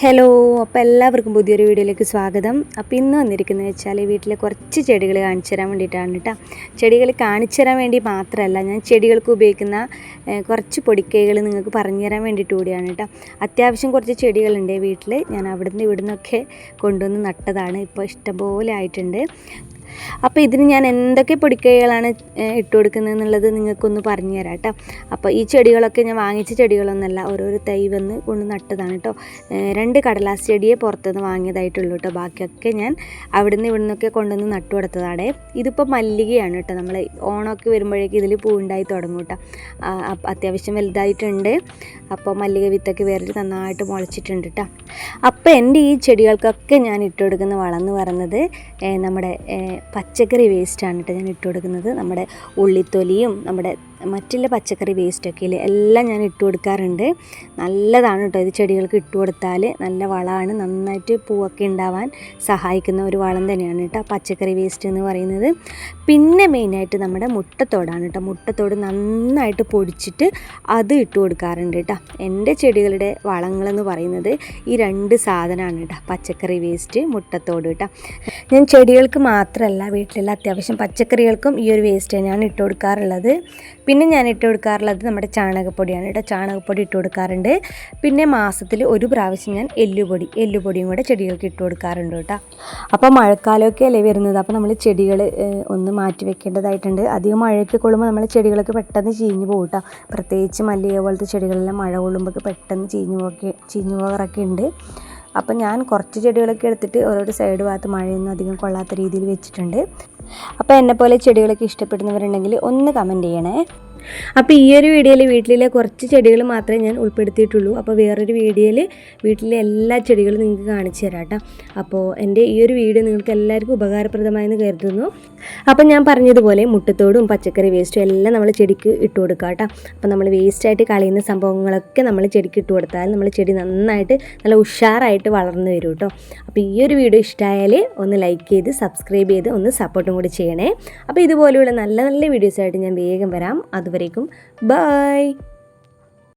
Hello, അപ്പോൾ എല്ലാവർക്കും പുതിയൊരു വീഡിയോയിലേക്ക് സ്വാഗതം. അപ്പോൾ ഇന്ന് വന്നിരിക്കുന്നത് വെച്ചാൽ വീട്ടിലെ കുറച്ച് ചെടികൾ കാണിച്ചു തരാൻ വേണ്ടിയിട്ടാണ് കേട്ടോ. ചെടികൾ കാണിച്ചു തരാൻ വേണ്ടി മാത്രമല്ല, ഞാൻ ചെടികൾക്ക് ഉപയോഗിക്കുന്ന കുറച്ച് പൊടിക്കൈകൾ നിങ്ങൾക്ക് പറഞ്ഞു തരാൻ വേണ്ടിയിട്ട് കൂടിയാണ് കേട്ടോ. അത്യാവശ്യം കുറച്ച് ചെടികളുണ്ട് വീട്ടിൽ. ഞാൻ അവിടുന്ന് ഇവിടുന്നൊക്കെ കൊണ്ടുവന്ന് നട്ടതാണ്. ഇപ്പോൾ ഇഷ്ടംപോലെ ആയിട്ടുണ്ട്. അപ്പോൾ ഇതിന് ഞാൻ എന്തൊക്കെ പൊടിക്കൈകളാണ് ഇട്ട് കൊടുക്കുന്നത് എന്നുള്ളത് നിങ്ങൾക്കൊന്ന് പറഞ്ഞു തരാം കേട്ടോ. അപ്പോൾ ഈ ചെടികളൊക്കെ ഞാൻ വാങ്ങിച്ച ചെടികളൊന്നുമല്ല, ഓരോരോ തൈ വന്ന് കൊണ്ട് നട്ടതാണ് കേട്ടോ. 2 കടലാസ് ചെടിയെ പുറത്തുനിന്ന് വാങ്ങിയതായിട്ടുള്ളൂ കേട്ടോ. ബാക്കിയൊക്കെ ഞാൻ അവിടുന്ന് ഇവിടുന്നൊക്കെ കൊണ്ടുവന്ന് നട്ടു കൊടുത്തതാണ്. ഇതിപ്പോൾ മല്ലികയാണ് കേട്ടോ. നമ്മൾ ഓണമൊക്കെ വരുമ്പോഴേക്കും ഇതിൽ പൂവുണ്ടായി തുടങ്ങും കേട്ടോ. അത്യാവശ്യം വലുതായിട്ടുണ്ട്. അപ്പോൾ മല്ലിക വിത്തൊക്കെ വേറെ നന്നായിട്ട് മുളച്ചിട്ടുണ്ട് കേട്ടോ. അപ്പോൾ എൻ്റെ ഈ ചെടികൾക്കൊക്കെ ഞാൻ ഇട്ട് കൊടുക്കുന്ന വളം എന്ന് പറയുന്നത് നമ്മുടെ പച്ചക്കറി വേസ്റ്റാണ് കേട്ടോ. ഞാൻ ഇട്ട് കൊടുക്കുന്നത് നമ്മുടെ ഉള്ളിത്തൊലിയും നമ്മുടെ മറ്റുള്ള പച്ചക്കറി വേസ്റ്റൊക്കെ ഇല്ലേ, എല്ലാം ഞാൻ ഇട്ട് കൊടുക്കാറുണ്ട്. നല്ലതാണ് കേട്ടോ. ഇത് ചെടികൾക്ക് ഇട്ട് കൊടുത്താൽ നല്ല വളമാണ്. നന്നായിട്ട് പൂവൊക്കെ ഉണ്ടാവാൻ സഹായിക്കുന്ന ഒരു വളം തന്നെയാണ് കേട്ടോ പച്ചക്കറി വേസ്റ്റ് എന്ന് പറയുന്നത്. പിന്നെ മെയിനായിട്ട് നമ്മുടെ മുട്ടത്തോടാണ് കേട്ടോ. മുട്ടത്തോട് നന്നായിട്ട് പൊടിച്ചിട്ട് അത് ഇട്ട് കൊടുക്കാറുണ്ട് കേട്ടോ. എൻ്റെ ചെടികളുടെ വളങ്ങളെന്ന് പറയുന്നത് ഈ 2 സാധനമാണ് കേട്ടോ, പച്ചക്കറി വേസ്റ്റ്, മുട്ടത്തോട് കേട്ടോ. ഞാൻ ചെടികൾക്ക് മാത്രമല്ല, വീട്ടിലുള്ള അത്യാവശ്യം പച്ചക്കറികൾക്കും ഈ ഒരു വേസ്റ്റ് തന്നെയാണ് ഇട്ട് കൊടുക്കാറുള്ളത്. പിന്നെ ഞാൻ ഇട്ട് കൊടുക്കാറുള്ളത് നമ്മുടെ ചാണകപ്പൊടിയാണ് കേട്ടോ. ചാണകപ്പൊടി ഇട്ട് കൊടുക്കാറുണ്ട്. പിന്നെ മാസത്തിൽ ഒരു പ്രാവശ്യം ഞാൻ എല്ലുപൊടിയും കൂടെ ചെടികൾക്ക് ഇട്ട് കൊടുക്കാറുണ്ട് കേട്ടോ. അപ്പോൾ മഴക്കാലമൊക്കെ അല്ലേ വരുന്നത്. അപ്പോൾ നമ്മൾ ചെടികൾ ഒന്ന് മാറ്റി വെക്കേണ്ടതായിട്ടുണ്ട്. അധികം മഴയൊക്കെ കൊള്ളുമ്പോൾ നമ്മൾ ചെടികളൊക്കെ പെട്ടെന്ന് ചീഞ്ഞ് പോകും കേട്ടോ. പ്രത്യേകിച്ച് മല്ലിക പോലത്തെ ചെടികളെല്ലാം മഴ കൊള്ളുമ്പോൾ പെട്ടെന്ന് ചീഞ്ഞു പോകാറൊക്കെ ഉണ്ട്. അപ്പം ഞാൻ കുറച്ച് ചെടികളൊക്കെ എടുത്തിട്ട് ഓരോരോ സൈഡ് ഭാഗത്ത് മഴയൊന്നും അധികം കൊള്ളാത്ത രീതിയിൽ വെച്ചിട്ടുണ്ട്. അപ്പോൾ എന്നെപ്പോലെ ചെടികളൊക്കെ ഇഷ്ടപ്പെടുന്നവരുണ്ടെങ്കിൽ ഒന്ന് കമൻറ്റ് ചെയ്യണേ. അപ്പോൾ ഈ ഒരു വീഡിയോയിൽ വീട്ടിലെ കുറച്ച് ചെടികൾ മാത്രമേ ഞാൻ ഉൾപ്പെടുത്തിയിട്ടുള്ളൂ. അപ്പോൾ വേറൊരു വീഡിയോയിൽ വീട്ടിലെ എല്ലാ ചെടികളും നിങ്ങൾക്ക് കാണിച്ചു തരാം കേട്ടോ. അപ്പോൾ എൻ്റെ ഈ ഒരു വീഡിയോ നിങ്ങൾക്ക് എല്ലാവർക്കും ഉപകാരപ്രദമായെന്ന് കരുതുന്നു. അപ്പം ഞാൻ പറഞ്ഞതുപോലെ മുട്ടത്തോടും പച്ചക്കറി വേസ്റ്റും എല്ലാം നമ്മൾ ചെടിക്ക് ഇട്ട് കൊടുക്കുക കേട്ടോ. അപ്പോൾ നമ്മൾ വേസ്റ്റായിട്ട് കളയുന്ന സംഭവങ്ങളൊക്കെ നമ്മൾ ചെടിക്ക് ഇട്ട് കൊടുത്താൽ നമ്മൾ ചെടി നന്നായിട്ട് നല്ല ഉഷാറായിട്ട് വളർന്നു വരും കേട്ടോ. അപ്പോൾ ഈ ഒരു വീഡിയോ ഇഷ്ടമായാൽ ഒന്ന് ലൈക്ക് ചെയ്ത് സബ്സ്ക്രൈബ് ചെയ്ത് ഒന്ന് സപ്പോർട്ടും കൂടി ചെയ്യണേ. അപ്പോൾ ഇതുപോലെയുള്ള നല്ല നല്ല വീഡിയോസായിട്ട് ഞാൻ വേഗം വരാം. അതുവരേക്കും ബൈ.